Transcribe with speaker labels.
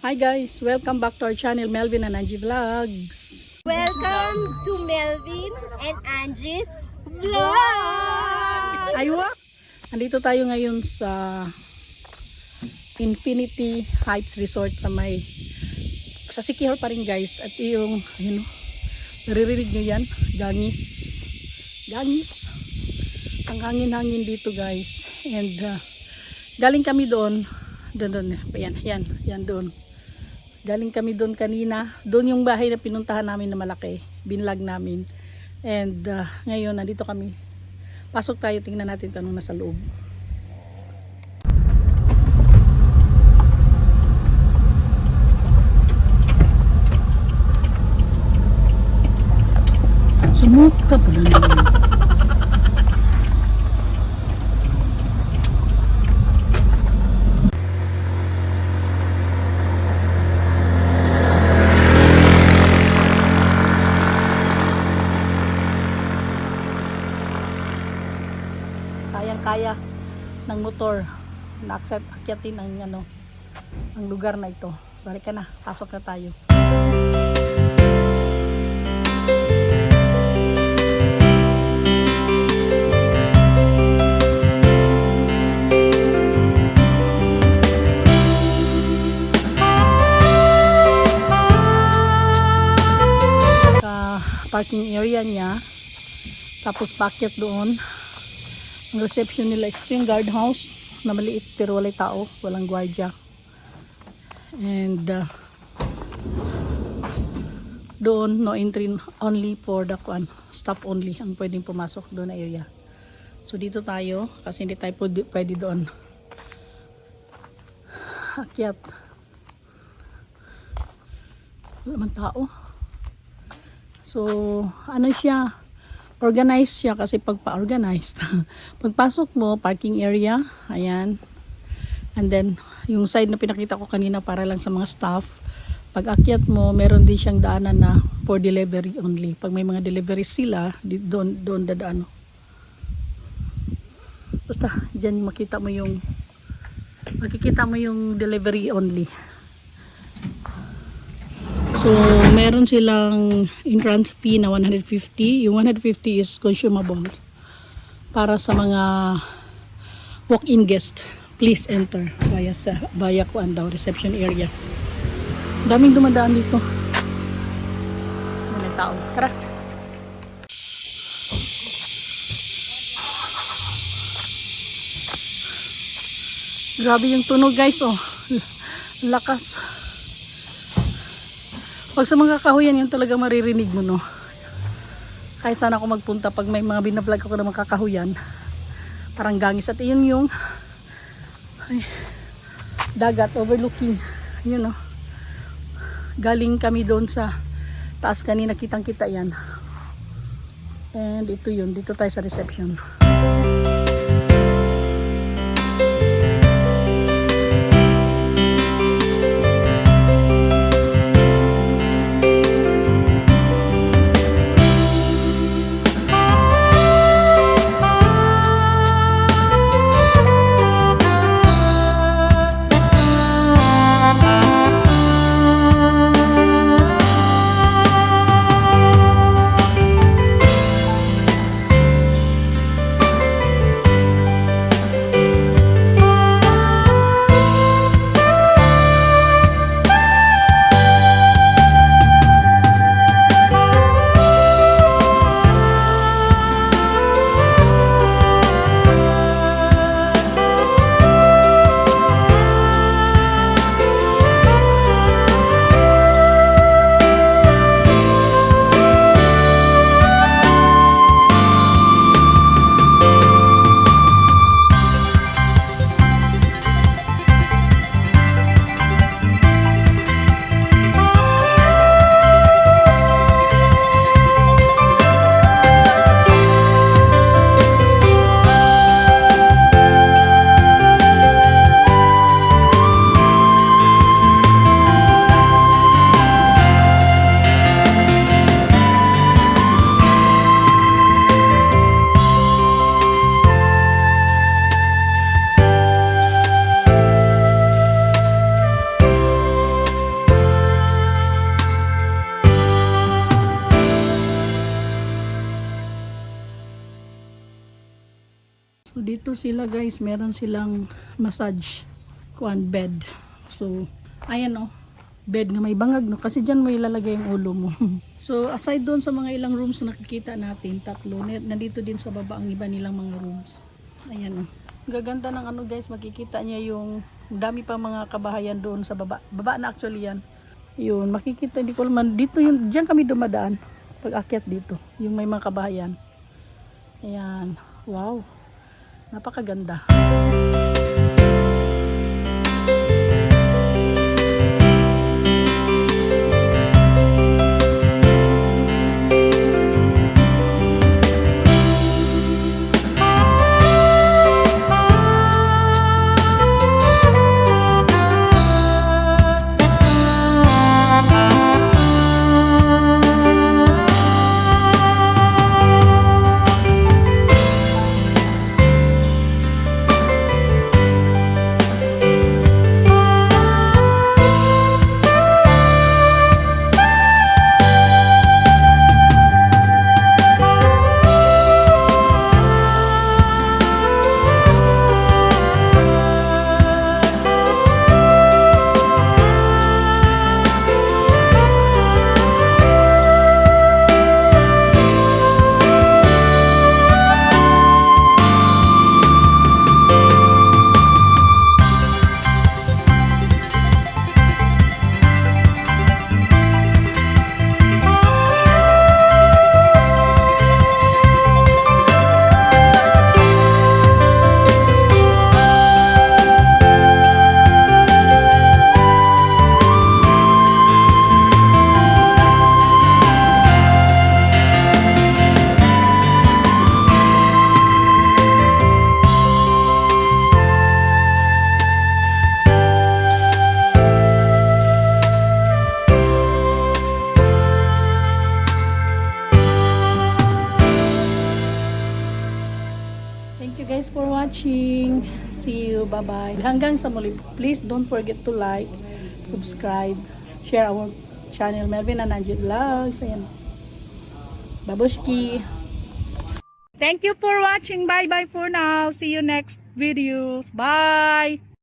Speaker 1: Hi guys, welcome back to our channel, Melvin and Angie Vlogs.
Speaker 2: Welcome to Melvin and Angie's Vlog!
Speaker 1: Aywa! Andito tayo ngayon sa Infinity Heights Resort sa Siquijor pa rin guys. At yung, naririnig nyo yan, gangis. Ang hangin-hangin dito guys. And galing kami doon, yan doon. Galing kami doon kanina. Doon yung bahay na pinuntahan namin na malaki. Binlog namin. And ngayon, nandito kami. Pasok tayo, tingnan natin kung anong nasa loob. Sumuka pala naman. Kaya ng motor na akyatin ang lugar na ito. So, halika na, pasok na tayo. Parking area niya, tapos packet doon. Ang reception nila, ito yung guardhouse na maliit pero walay tao, walang gwardiya. And doon, no entry, only for the staff only ang pwedeng pumasok doon na area. So dito tayo kasi hindi tayo pwede doon akyat, wala man tao. So ano siya, organized siya kasi pagpa-organized. Pagpasok mo, parking area, ayan. And then, yung side na pinakita ko kanina para lang sa mga staff. Pag akyat mo, meron din siyang daanan na for delivery only. Pag may mga delivery sila, doon dadaan. Basta, dyan makikita mo yung delivery only. So, meron silang entrance fee na 150. Yung 150 is consumable. Para sa mga walk-in guest, please enter via reception area. Daming dumadaan dito. May tao. Tara. Grabe yung tunog guys, oh. Lakas. Pag sa mga kakahuyan, yun talaga maririnig mo, no? Kahit saan ako magpunta, pag may mga binablog ako na mga kakahuyan, parang gangis. At yun yung dagat, overlooking. Yun, no? Galing kami doon sa taas kanina, kitang-kita yan. And ito yun, dito tayo sa reception. Dito sila guys, meron silang massage kuan bed. So, ayan oh, bed nga may bangag no kasi diyan mo ilalagay yung ulo mo. So, aside doon sa mga ilang rooms na nakikita natin, tatlo, nandito din sa baba ang iba nilang mga rooms. Ayan oh. Gaganda ng ano guys, makikita niya yung dami pa mga kabahayan doon sa baba. Baba na actually yan. Yun, makikita, hindi ko naman, dito yun, diyan kami dumadaan. Pag akyat dito, yung may mga kabahayan. Ayan, wow. Napakaganda. Thank you guys for watching. See you. Bye-bye. Hanggang sa muli. Please don't forget to like, subscribe, share our channel Melvin and Angie Vlogs. Ayan. Babushki. Thank you for watching. Bye-bye for now. See you next video. Bye.